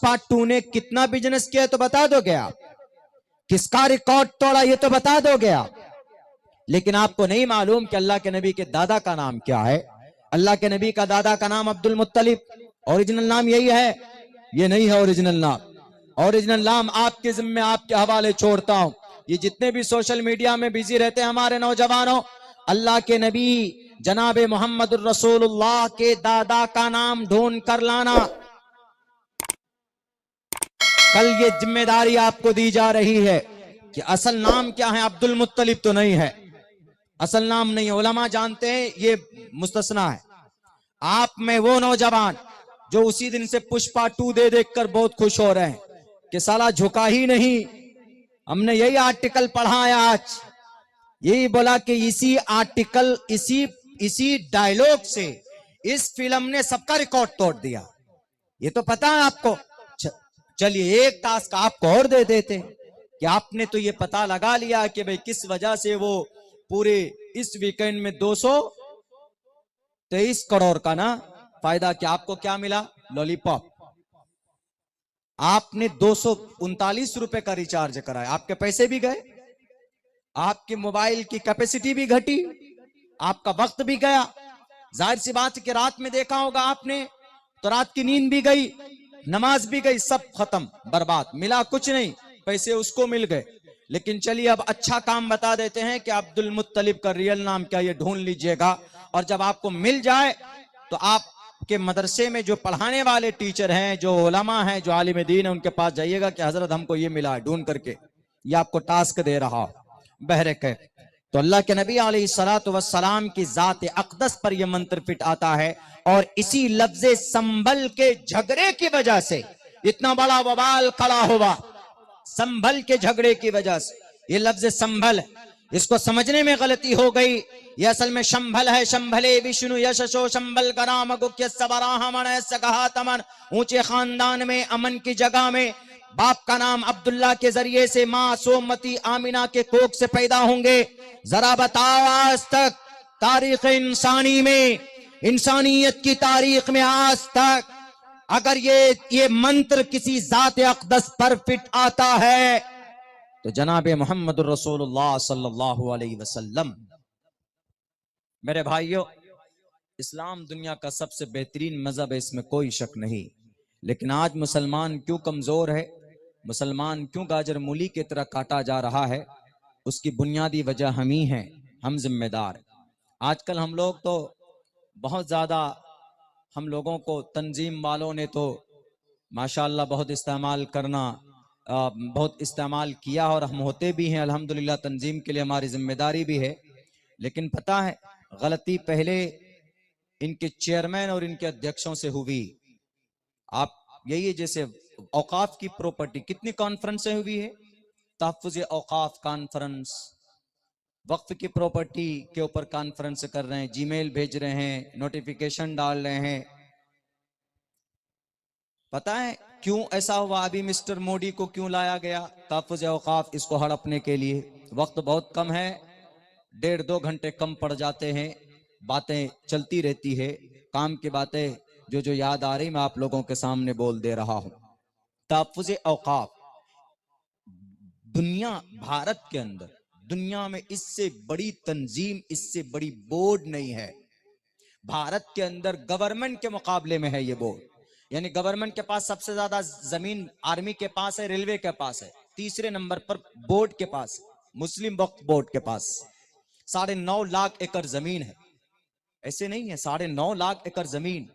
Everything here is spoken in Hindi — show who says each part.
Speaker 1: पुष्पा 2 ने कितना बिजनेस किया तो बता दोगे आप? किसका रिकॉर्ड तोड़ा ये तो बता दोगे आप? लेकिन आपको नहीं मालूम कि अल्लाह के नबी के दादा का नाम क्या है। अल्लाह के नबी का दादा का नाम अब्दुल मुत्तलिब, ओरिजिनल नाम यही है। ये नहीं है ओरिजिनल नाम। ओरिजिनल नाम आपके जिम्मे, आपके हवाले छोड़ता हूं। ये जितने भी सोशल मीडिया में बिजी रहते हैं हमारे नौजवानों, अल्लाह के नबी जनाब मोहम्मद रसूलुल्लाह के दादा का नाम ढूंढ कर लाना। कल ये जिम्मेदारी आपको दी जा रही है कि असल नाम क्या है। अब्दुल मुत्तलिब तो नहीं है, असल नाम नहीं है। उलमा जानते हैं ये मुस्तस्ना है। आप में वो नौजवान जो उसी दिन से पुष्पा 2 दे देखकर बहुत खुश हो रहे हैं कि साला झुका ही नहीं। हमने यही आर्टिकल पढ़ा है आज, यही बोला कि इसी आर्टिकल, इसी डायलॉग से इस फिल्म ने सबका रिकॉर्ड तोड़ दिया। ये तो पता है आपको। चलिए एक टास्क आपको और दे देते कि आपने तो ये पता लगा लिया कि भाई किस वजह से वो पूरे इस वीकेंड में 223 करोड़ का ना फायदा। क्या आपको क्या मिला? लॉलीपॉप। आपने 239 रुपए का रिचार्ज कराया, आपके पैसे भी गए, आपके मोबाइल की कैपेसिटी भी घटी, आपका वक्त भी गया। जाहिर सी बात है कि रात में देखा होगा आपने तो रात की नींद भी गई, नमाज भी गई, सब खत्म, बर्बाद। मिला कुछ नहीं, पैसे उसको मिल गए। लेकिन चलिए अब अच्छा काम बता देते हैं कि अब्दुल मुत्तलिब का रियल नाम क्या, ये ढूंढ लीजिएगा। और जब आपको मिल जाए तो आपके मदरसे में जो पढ़ाने वाले टीचर हैं, जो उलमा हैं, जो आलिम दीन है, उनके पास जाइएगा कि हजरत हमको ये मिला है, ढूंढ करके ये आपको टास्क दे रहा बहरे के। तो अल्लाह के नबी अलैहिस्सलातु वस्सलाम की जात अक़दस पर यह मंत्र फिट आता है। और इसी लफ्ज़ संभल के झगड़े की वजह से इतना बड़ा वबाल खड़ा हुआ। संभल के झगड़े की वजह से ये लफ्ज़ संभल है, इसको समझने में गलती हो गई। ये असल में शंभल है। शंभले विष्णु यशो शंभल कराम गुख्य सबराहमण सकहा तमन। ऊंचे खानदान में, अमन की जगह में, बाप का नाम अब्दुल्ला के जरिए से माँ सोमती आमिना के कोख से पैदा होंगे। जरा बताओ आज तक तारीख इंसानी में, इंसानियत की तारीख में आज तक अगर ये मंत्र किसी जात अक़दस पर फिट आता है तो जनाब मोहम्मद रसूलुल्लाह सल्लल्लाहु अलैहि वसल्लम। मेरे भाइयों, इस्लाम दुनिया का सबसे बेहतरीन मजहब है, इसमें कोई शक नहीं। लेकिन आज मुसलमान क्यों कमजोर है, मुसलमान क्यों गाजर मूली की तरह काटा जा रहा है, उसकी बुनियादी वजह हम ही हैं, हम जिम्मेदार। आजकल हम लोग तो बहुत ज्यादा, हम लोगों को तंजीम वालों ने तो माशाअल्लाह बहुत इस्तेमाल करना, बहुत इस्तेमाल किया और हम होते भी हैं अल्हम्दुलिल्लाह। तंजीम के लिए हमारी जिम्मेदारी भी है। लेकिन पता है गलती पहले इनके चेयरमैन और इनके अध्यक्षों से हुई। आप यही जैसे औकाफ की प्रॉपर्टी, कितनी कॉन्फ्रेंसें हुई है, तहफ़्फ़ुज़ औकाफ कॉन्फ्रेंस, वक्फ की प्रॉपर्टी के ऊपर कॉन्फ्रेंस कर रहे हैं, जीमेल भेज रहे हैं, नोटिफिकेशन डाल रहे हैं। पता है क्यों ऐसा हुआ? अभी मिस्टर मोदी को क्यों लाया गया तहफ़्फ़ुज़ औकाफ, इसको हड़पने के लिए। वक्त बहुत कम है, 1.5-2 घंटे कम पड़ जाते हैं, बातें चलती रहती है, काम की बातें जो याद आ रही मैं आप लोगों के सामने बोल दे रहा हूं। तहफ़्फ़ुज़ औकाफ दुनिया, भारत के अंदर, दुनिया में इससे बड़ी तंजीम, इससे बड़ी बोर्ड नहीं है। भारत के अंदर गवर्नमेंट के मुकाबले में है ये बोर्ड। यानी गवर्नमेंट के पास सबसे ज्यादा जमीन आर्मी के पास है, रेलवे के पास है, तीसरे नंबर पर बोर्ड के पास, मुस्लिम वक्फ बोर्ड के पास 9.5 लाख एकड़ जमीन है। ऐसे नहीं है, 9.5 लाख एकड़ जमीन